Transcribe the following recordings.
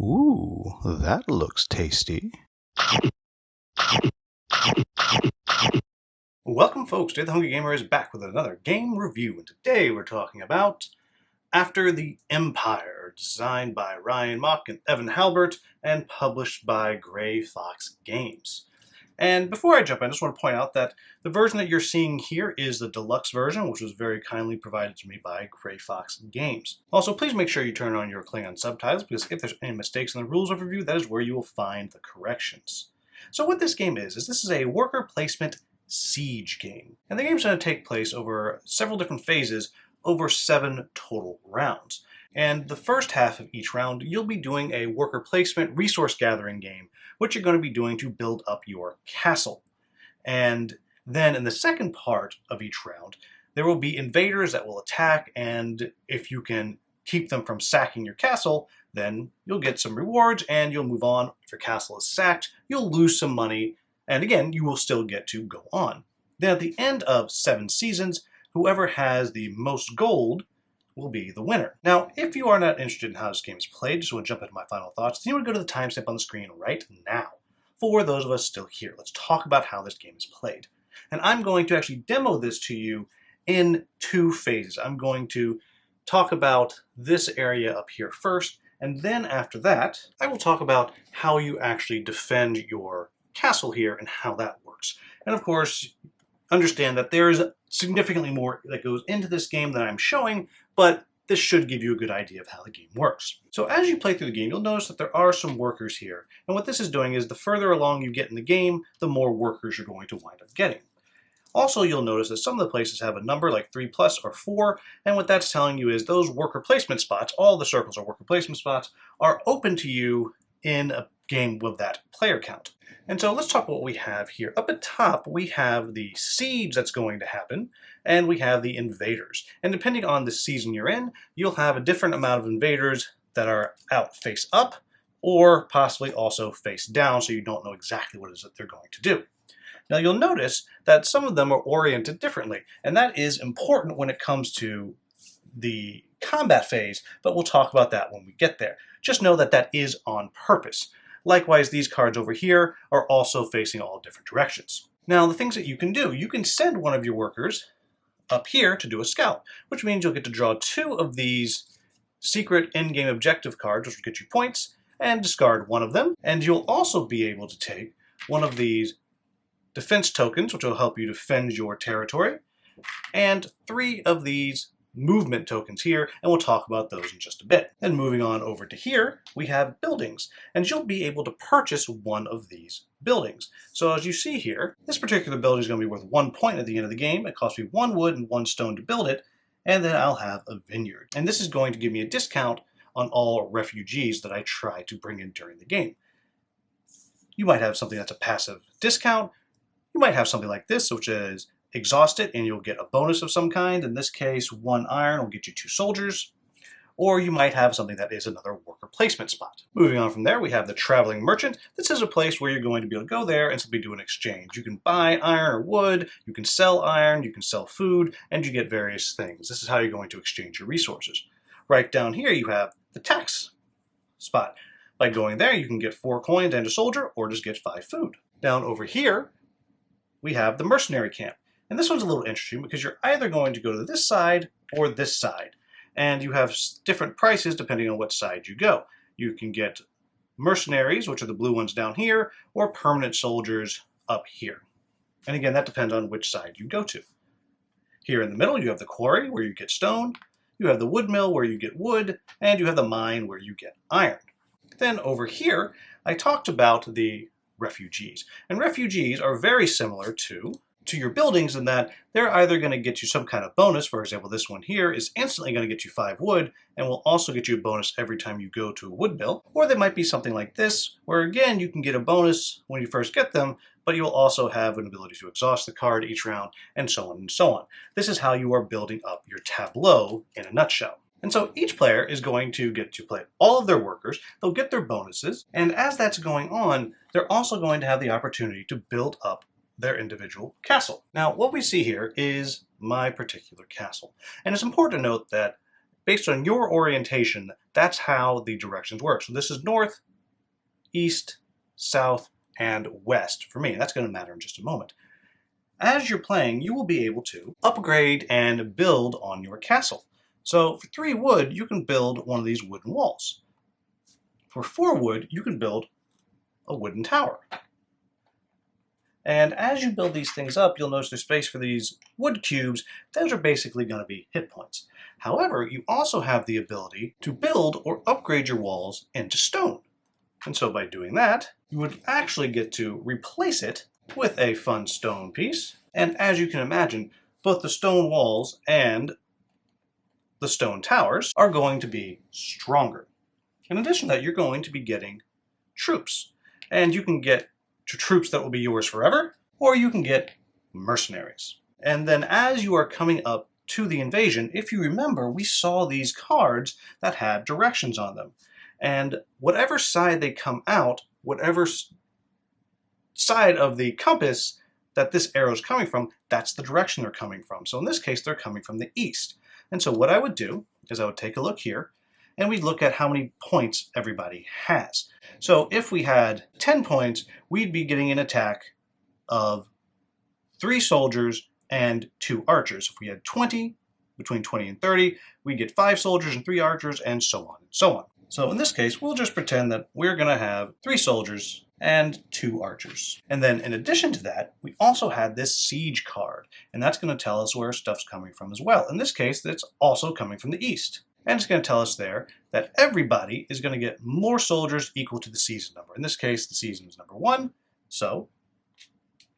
Ooh, that looks tasty. Welcome folks, today the Hungry Gamer is back with another game review, and today we're talking about After the Empire, designed by Ryan Mock and Evan Halbert, and published by Gray Fox Games. And before I jump in, I just want to point out that the version that you're seeing here is the deluxe version, which was very kindly provided to me by Gray Fox Games. Also, please make sure you turn on your Klingon subtitles, because if there's any mistakes in the rules overview, that is where you will find the corrections. So what this game is this is a worker placement siege game. And the game's going to take place over several different phases over 7 total rounds. And the first half of each round, you'll be doing a worker placement resource gathering game, which you're going to be doing to build up your castle. And then in the second part of each round, there will be invaders that will attack, and if you can keep them from sacking your castle, then you'll get some rewards and you'll move on. If your castle is sacked, you'll lose some money, and again, you will still get to go on. Then at the end of 7 seasons, whoever has the most gold will be the winner. Now, if you are not interested in how this game is played, just want to jump into my final thoughts, then you would go to the timestamp on the screen right now. For those of us still here, let's talk about how this game is played. And I'm going to actually demo this to you in 2 phases. I'm going to talk about this area up here first, and then after that, I will talk about how you actually defend your castle here and how that works. And of course, understand that there is significantly more that goes into this game than I'm showing, but this should give you a good idea of how the game works. So as you play through the game, you'll notice that there are some workers here. And what this is doing is the further along you get in the game, the more workers you're going to wind up getting. Also, you'll notice that some of the places have a number like 3+ or 4, and what that's telling you is those worker placement spots, all the circles are worker placement spots, are open to you in a game with that player count. And so let's talk about what we have here. Up at top, we have the siege that's going to happen, and we have the invaders. And depending on the season you're in, you'll have a different amount of invaders that are out face up, or possibly also face down, so you don't know exactly what it is that they're going to do. Now you'll notice that some of them are oriented differently, and that is important when it comes to the combat phase, but we'll talk about that when we get there. Just know that that is on purpose. Likewise, these cards over here are also facing all different directions. Now, the things that you can do, you can send one of your workers up here to do a scout, which means you'll get to draw 2 of these secret in-game objective cards, which will get you points, and discard one of them. And you'll also be able to take one of these defense tokens, which will help you defend your territory, and 3 of these movement tokens here, and we'll talk about those in just a bit. Then moving on over to here, we have buildings, and you'll be able to purchase one of these buildings. So as you see here, this particular building is going to be worth 1 point at the end of the game. It costs me 1 wood and 1 stone to build it, and then I'll have a vineyard. And this is going to give me a discount on all refugees that I try to bring in during the game. You might have something that's a passive discount. You might have something like this, which is exhaust it and you'll get a bonus of some kind. In this case, 1 iron will get you 2 soldiers. Or you might have something that is another worker placement spot. Moving on from there, we have the traveling merchant. This is a place where you're going to be able to go there and simply do an exchange. You can buy iron or wood, you can sell iron, you can sell food, and you get various things. This is how you're going to exchange your resources. Right down here, you have the tax spot. By going there, you can get 4 coins and a soldier, or just get 5 food. Down over here, we have the mercenary camp. And this one's a little interesting because you're either going to go to this side or this side. And you have different prices depending on what side you go. You can get mercenaries, which are the blue ones down here, or permanent soldiers up here. And again, that depends on which side you go to. Here in the middle, you have the quarry where you get stone. You have the wood mill where you get wood. And you have the mine where you get iron. Then over here, I talked about the refugees. And refugees are very similar to your buildings in that they're either going to get you some kind of bonus. For example, this one here is instantly going to get you 5 wood and will also get you a bonus every time you go to a wood mill. Or they might be something like this, where again, you can get a bonus when you first get them, but you'll also have an ability to exhaust the card each round, and so on and so on. This is how you are building up your tableau in a nutshell. And so each player is going to get to play all of their workers, they'll get their bonuses, and as that's going on, they're also going to have the opportunity to build up their individual castle. Now, what we see here is my particular castle. And it's important to note that based on your orientation, that's how the directions work. So this is north, east, south, and west for me. That's going to matter in just a moment. As you're playing, you will be able to upgrade and build on your castle. So for 3 wood, you can build one of these wooden walls. For 4 wood, you can build a wooden tower. And as you build these things up, you'll notice there's space for these wood cubes. Those are basically going to be hit points. However, you also have the ability to build or upgrade your walls into stone. And so by doing that, you would actually get to replace it with a fun stone piece. And as you can imagine, both the stone walls and the stone towers are going to be stronger. In addition to that, you're going to be getting troops. And you can get troops that will be yours forever, or you can get mercenaries. And then as you are coming up to the invasion, if you remember, we saw these cards that had directions on them. And whatever side they come out, whatever side of the compass that this arrow is coming from, that's the direction they're coming from. So in this case, they're coming from the east. And so what I would do is I would take a look here, and we'd look at how many points everybody has. So if we had 10 points, we'd be getting an attack of 3 soldiers and 2 archers. If we had 20, between 20 and 30, we'd get 5 soldiers and 3 archers, and so on and so on. So in this case, we'll just pretend that we're going to have 3 soldiers and 2 archers. And then in addition to that, we also had this siege card, and that's going to tell us where stuff's coming from as well. In this case, it's also coming from the east. And it's going to tell us there that everybody is going to get more soldiers equal to the season number. In this case, the season is number 1, so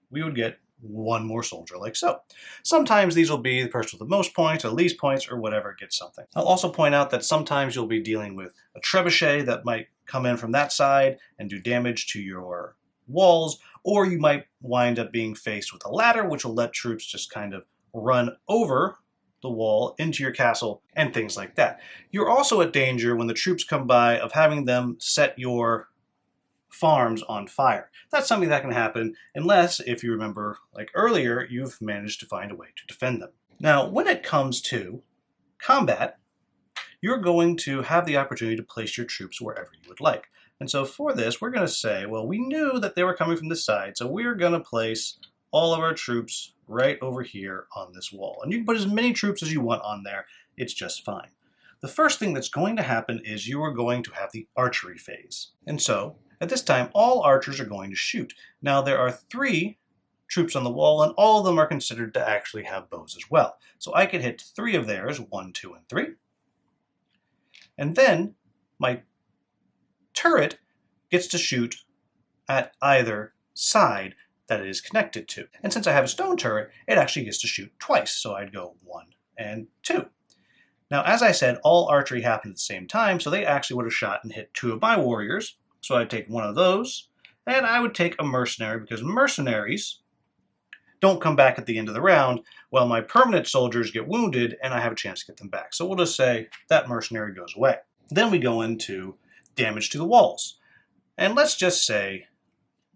we would get 1 more soldier like so. Sometimes these will be the person with the most points or least points or whatever gets something. I'll also point out that sometimes you'll be dealing with a trebuchet that might come in from that side and do damage to your walls, or you might wind up being faced with a ladder, which will let troops just kind of run over the wall into your castle and things like that. You're also at danger when the troops come by of having them set your farms on fire. That's something that can happen unless, if you remember like earlier, you've managed to find a way to defend them. Now, when it comes to combat, you're going to have the opportunity to place your troops wherever you would like. And so for this, we're going to say, well, we knew that they were coming from this side, so we're going to place all of our troops right over here on this wall. And you can put as many troops as you want on there. It's just fine. The first thing that's going to happen is you are going to have the archery phase. And so at this time, all archers are going to shoot. Now there are 3 troops on the wall, and all of them are considered to actually have bows as well. So I could hit 3 of theirs, 1, 2, and 3. And then my turret gets to shoot at either side that it is connected to. And since I have a stone turret, it actually gets to shoot twice. So I'd go 1 and 2. Now, as I said, all archery happened at the same time, so they actually would have shot and hit 2 of my warriors. So I'd take 1 of those, and I would take a mercenary, because mercenaries don't come back at the end of the round, while my permanent soldiers get wounded, and I have a chance to get them back. So we'll just say that mercenary goes away. Then we go into damage to the walls. And let's just say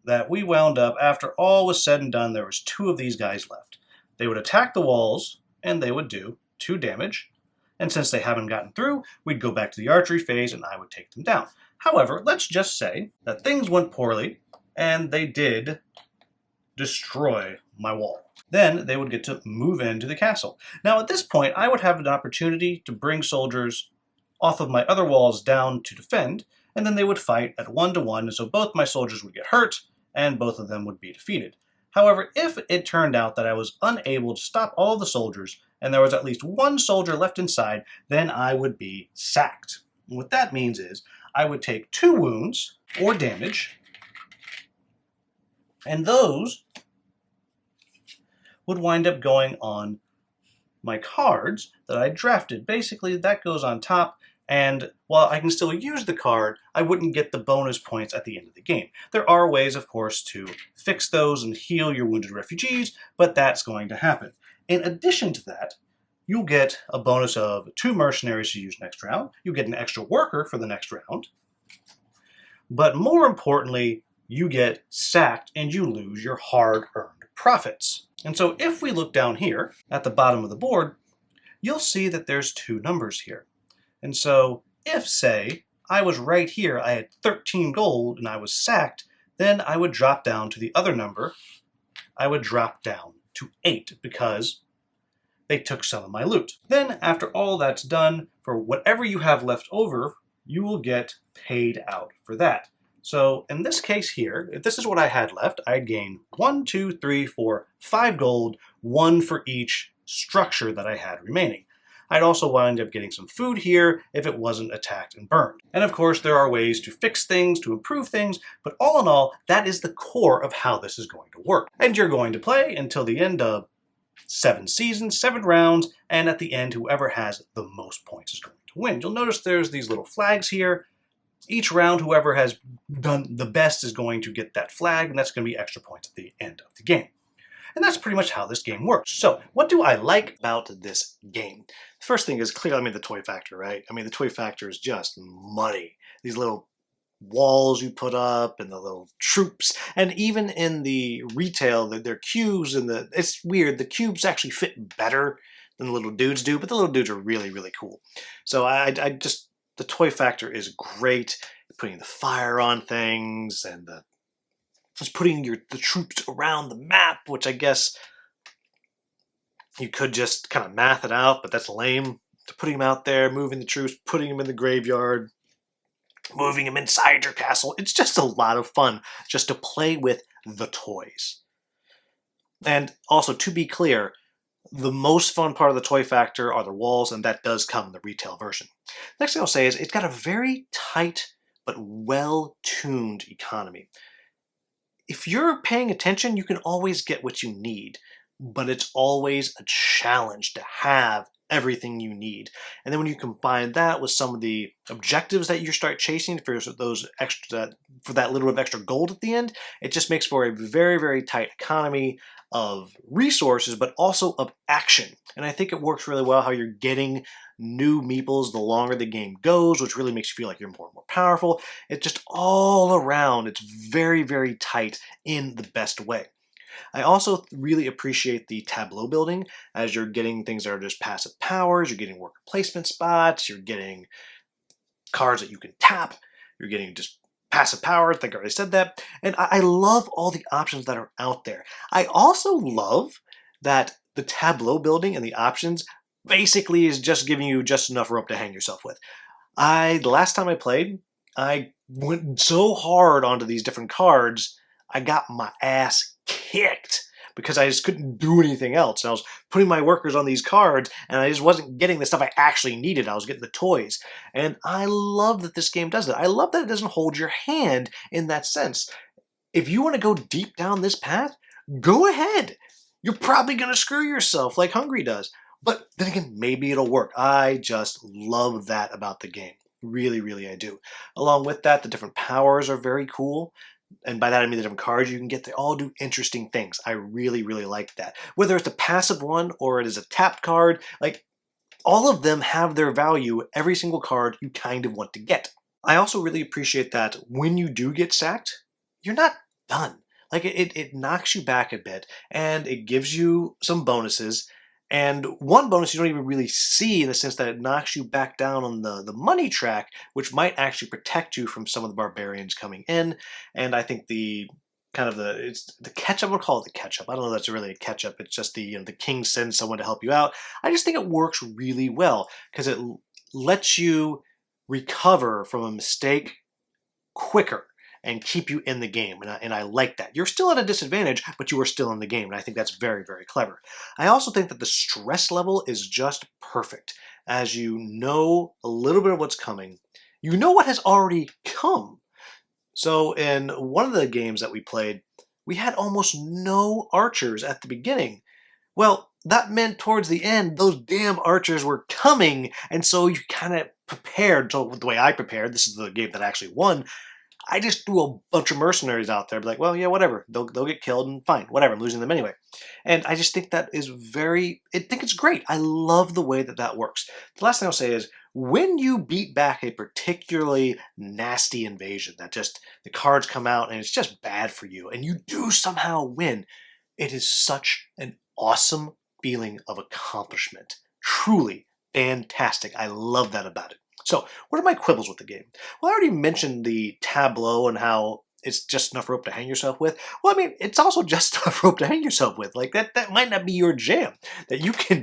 that we wound up, after all was said and done, there was 2 of these guys left. They would attack the walls, and they would do 2 damage. And since they haven't gotten through, we'd go back to the archery phase, and I would take them down. However, let's just say that things went poorly, and they did destroy my wall. Then they would get to move into the castle. Now at this point, I would have an opportunity to bring soldiers off of my other walls down to defend, and then they would fight at 1-to-1, and so both my soldiers would get hurt, and both of them would be defeated. However, if it turned out that I was unable to stop all of the soldiers, and there was at least 1 soldier left inside, then I would be sacked. And what that means is, I would take 2 wounds, or damage, and those would wind up going on my cards that I drafted. Basically, that goes on top, and while I can still use the card, I wouldn't get the bonus points at the end of the game. There are ways, of course, to fix those and heal your wounded refugees, but that's going to happen. In addition to that, you'll get a bonus of 2 mercenaries to use next round. You get an extra worker for the next round. But more importantly, you get sacked and you lose your hard-earned profits. And so if we look down here at the bottom of the board, you'll see that there's 2 numbers here. And so if, say, I was right here, I had 13 gold and I was sacked, then I would drop down to the other number. I would drop down to 8 because they took some of my loot. Then, after all that's done, for whatever you have left over, you will get paid out for that. So in this case here, if this is what I had left, I'd gain 1, 2, 3, 4, 5 gold, 1 for each structure that I had remaining. I'd also wind up getting some food here if it wasn't attacked and burned. And of course, there are ways to fix things, to improve things, but all in all, that is the core of how this is going to work. And you're going to play until the end of 7 seasons, 7 rounds, and at the end, whoever has the most points is going to win. You'll notice there's these little flags here. Each round, whoever has done the best is going to get that flag, and that's going to be extra points at the end of the game. And that's pretty much how this game works. So, what do I like about this game? The first thing is clearly, the toy factor, right? The toy factor is just money. These little walls you put up and the little troops, and even in the retail, their cubes and it's weird, the cubes actually fit better than the little dudes do, but the little dudes are really, really cool. So I just, the toy factor is great. Putting the fire on things and just putting the troops around the map, which I guess you could just kind of math it out, but that's lame. Putting them out there, moving the troops, putting them in the graveyard, moving them inside your castle. It's just a lot of fun just to play with the toys. And also, to be clear, the most fun part of the toy factor are the walls, and that does come in the retail version. Next thing I'll say is it's got a very tight but well-tuned economy. If you're paying attention, you can always get what you need, but it's always a challenge to have everything you need. And then when you combine that with some of the objectives that you start chasing for those extra, for that little bit of extra gold at the end, it just makes for a very, very tight economy of resources, but also of action. And I think it works really well how you're getting new meeples the longer the game goes, which really makes you feel like you're more and more powerful. It's just all around, it's very, very tight in the best way. I also really appreciate the tableau building as you're getting things that are just passive powers, you're getting worker placement spots, you're getting cards that you can tap, you're getting just passive power, I think I already said that. And I love all the options that are out there. I also love that the tableau building and the options basically is just giving you just enough rope to hang yourself with. The last time I played, I went so hard onto these different cards, I got my ass kicked because I just couldn't do anything else. And I was putting my workers on these cards, and I just wasn't getting the stuff I actually needed. I was getting the toys. And I love that this game does that. I love that it doesn't hold your hand in that sense. If you want to go deep down this path, go ahead. You're probably going to screw yourself like Hungry does. But then again, maybe it'll work. I just love that about the game. Really, really I do. Along with that, the different powers are very cool. And by that I mean the different cards you can get, they all do interesting things. I really, really like that. Whether it's a passive one or it is a tapped card, like all of them have their value, every single card you kind of want to get. I also really appreciate that when you do get sacked, you're not done. Like it knocks you back a bit and it gives you some bonuses. And one bonus you don't even really see in the sense that it knocks you back down on the money track, which might actually protect you from some of the barbarians coming in. And I think it's the catch-up, I'm gonna call it the catch-up. I don't know if that's really a catch-up. It's just the king sends someone to help you out. I just think it works really well because it lets you recover from a mistake quicker and keep you in the game, and I like that. You're still at a disadvantage, but you are still in the game, and I think that's very, very clever. I also think that the stress level is just perfect. As you know a little bit of what's coming, you know what has already come. So in one of the games that we played, we had almost no archers at the beginning. Well, that meant towards the end, those damn archers were coming, and so you kind of prepared. So the way I prepared, this is the game that actually won, I just threw a bunch of mercenaries out there, be like, well, yeah, whatever. They'll get killed and fine, whatever. I'm losing them anyway. And I just think that is I think it's great. I love the way that works. The last thing I'll say is when you beat back a particularly nasty invasion that just the cards come out and it's just bad for you and you do somehow win, it is such an awesome feeling of accomplishment. Truly fantastic. I love that about it. So, what are my quibbles with the game? Well, I already mentioned the tableau and how it's just enough rope to hang yourself with. Well, I mean, it's also just enough rope to hang yourself with. Like that might not be your jam. That you can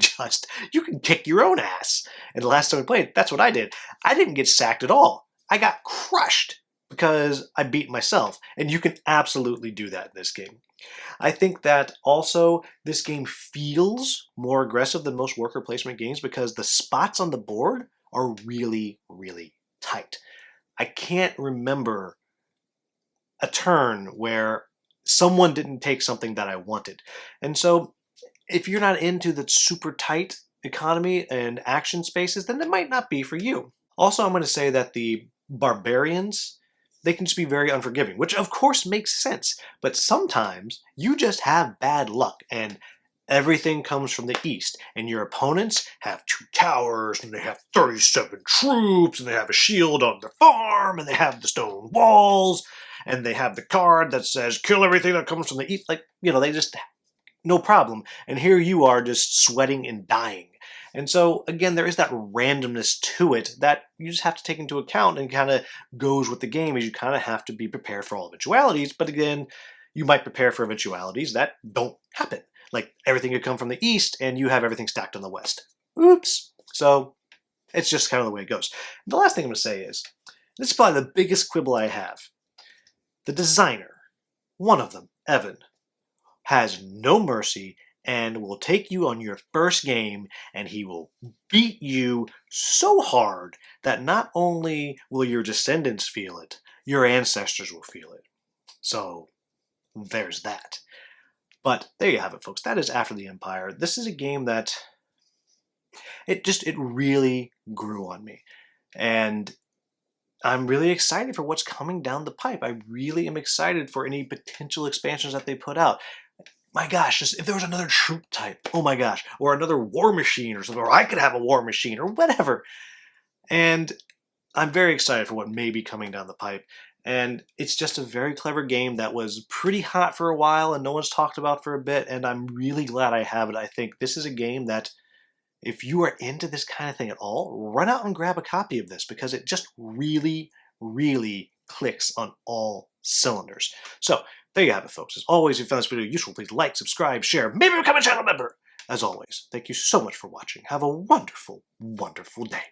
kick your own ass. And the last time we played, that's what I did. I didn't get sacked at all. I got crushed because I beat myself. And you can absolutely do that in this game. I think that also this game feels more aggressive than most worker placement games because the spots on the board are really, really tight. I can't remember a turn where someone didn't take something that I wanted. And so if you're not into the super tight economy and action spaces, then it might not be for you. Also, I'm going to say that the barbarians, they can just be very unforgiving, which of course makes sense. But sometimes you just have bad luck and everything comes from the east. And your opponents have 2 towers and they have 37 troops and they have a shield on their farm and they have the stone walls and they have the card that says kill everything that comes from the east. Like, they just no problem. And here you are just sweating and dying. And so, again, there is that randomness to it that you just have to take into account and kind of goes with the game as you kind of have to be prepared for all eventualities. But again, you might prepare for eventualities that don't happen. Like everything could come from the east and you have everything stacked on the west. Oops. So it's just kind of the way it goes. The last thing I'm going to say is, this is probably the biggest quibble I have. The designer, one of them, Evan, has no mercy and will take you on your first game and he will beat you so hard that not only will your descendants feel it, your ancestors will feel it. So there's that. But there you have it, folks. That is After the Empire. This is a game that it really grew on me. And I'm really excited for what's coming down the pipe. I really am excited for any potential expansions that they put out. My gosh, if there was another troop type, oh my gosh, or another war machine or something, or I could have a war machine or whatever. And I'm very excited for what may be coming down the pipe. And it's just a very clever game that was pretty hot for a while and no one's talked about for a bit. And I'm really glad I have it. I think this is a game that if you are into this kind of thing at all, run out and grab a copy of this because it just really, really clicks on all cylinders. So there you have it, folks. As always, if you found this video useful, please like, subscribe, share, maybe become a channel member. As always, thank you so much for watching. Have a wonderful, wonderful day.